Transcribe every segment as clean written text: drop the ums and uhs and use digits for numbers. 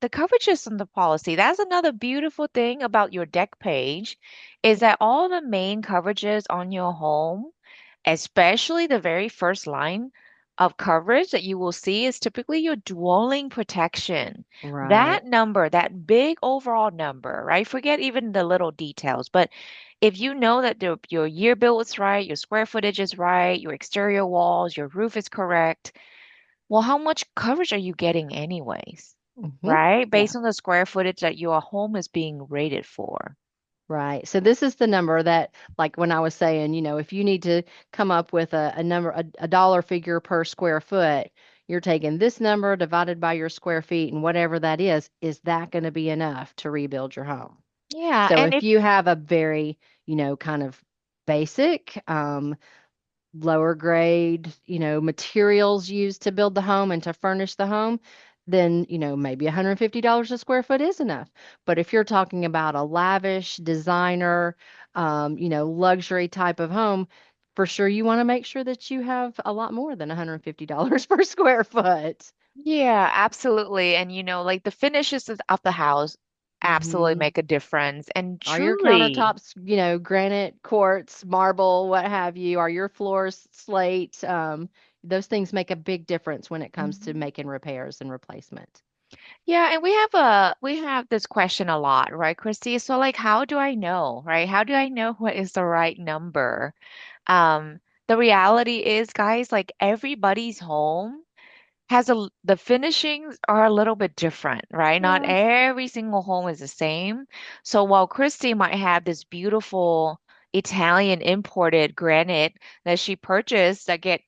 the coverages on the policy, that's another beautiful thing about your deck page is that all the main coverages on your home, especially the very first line of coverage that you will see is typically your dwelling protection. Right. That number, that big overall number, right? Forget even the little details, but if you know that your year bill is right, your square footage is right, your exterior walls, your roof is correct, well, how much coverage are you getting anyways? Hmm. Right? Yeah. Based on the square footage that your home is being rated for. Right. So this is the number that, like when I was saying, if you need to come up with a number, a dollar figure per square foot, you're taking this number divided by your square feet, and whatever that is that going to be enough to rebuild your home? Yeah, So and if if you have a very, kind of basic, lower grade, materials used to build the home and to furnish the home, then, maybe $150 a square foot is enough. But if you're talking about a lavish designer, luxury type of home, for sure you want to make sure that you have a lot more than $150 per square foot. yeah, absolutely. And like the finishes of the house absolutely Hmm. make a difference. And Are your truly, countertops, granite, quartz, marble, what have you? Are your floors slate? Those things make a big difference when it comes to Mhm. making repairs and replacement. Yeah, and we have this question a lot, right, Christy? So like how do I know, right? How do I know what is the right number? Um, the reality is, guys, like everybody's home the finishings are a little bit different, right? Not Yeah. every single home is the same. So while Christy might have this beautiful Italian imported granite that she purchased that get,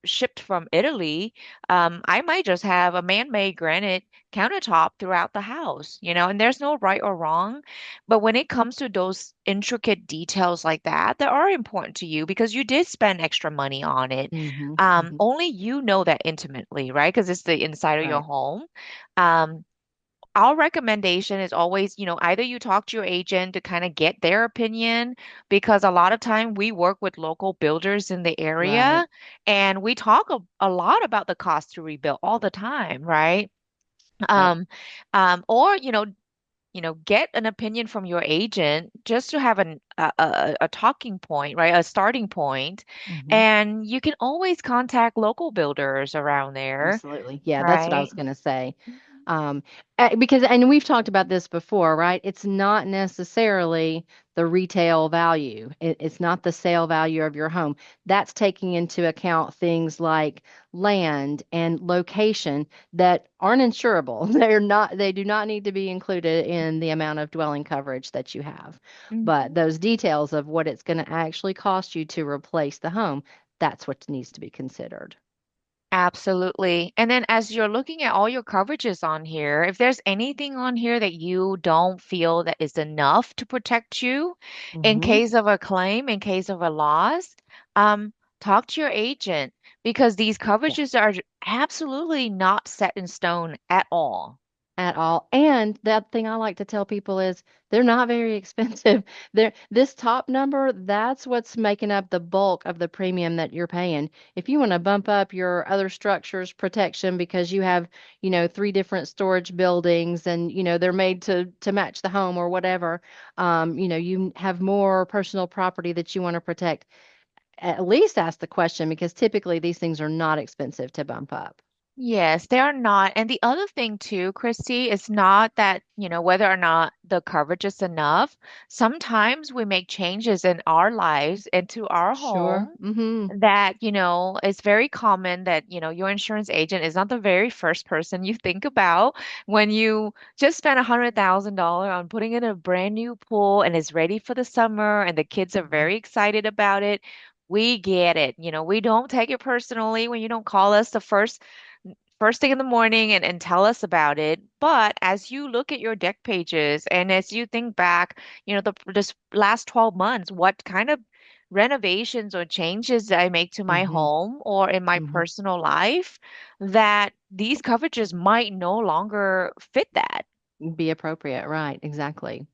shipped from Italy, I might just have a man-made granite countertop throughout the house, and there's no right or wrong. But when it comes to those intricate details like that are important to you because you did spend extra money on it, Hmm. Hmm. only you know that intimately, right? Because it's the inside of your Right. home. Um, our recommendation is always, either you talk to your agent to kind of get their opinion, because a lot of time we work with local builders in the Right. area and we talk a lot about the cost to rebuild all the time, right? Right. Um, or, get an opinion from your agent just to have a talking point, right? A starting point. Hmm. And you can always contact local builders around there, Absolutely. Yeah, that's what I right? was going to say. Um, because, and we've talked about this before, right? It's not necessarily the retail value. It's not the sale value of your home. That's taking into account things like land and location that aren't insurable. They do not need to be included in the amount of dwelling coverage that you have. But Mhm. those details of what it's going to actually cost you to replace the home, that's what needs to be considered. Absolutely. And then as you're looking at all your coverages on here, if there's anything on here that you don't feel that is enough to protect you in Hmm. case of a claim, in case of a loss, talk to your agent because these coverages are absolutely not set in stone at all. At all. And that thing I like to tell people is they're not very expensive. This top number, that's what's making up the bulk of the premium that you're paying. If you want to bump up your other structures protection because you have, three different storage buildings and, they're made to match the home or whatever, you have more personal property that you want to protect, at least ask the question because typically these things are not expensive to bump up. Yes, they are not. And the other thing too, Christy, is not that, whether or not the coverage is enough. Sometimes we make changes in our lives into our Sure. home Mm-hmm. that, it's very common that, your insurance agent is not the very first person you think about when you just spent $100,000 on putting in a brand new pool and it's ready for the summer and the kids are very excited about it. We get it. We don't take it personally when you don't call us the first thing in the morning and tell us about it. But as you look at your deck pages and as you think back, this last 12 months, what kind of renovations or changes that I make to my Mm-hmm. home or in my Mm-hmm. personal life, that these coverages might no longer fit that. Be appropriate, right? Exactly.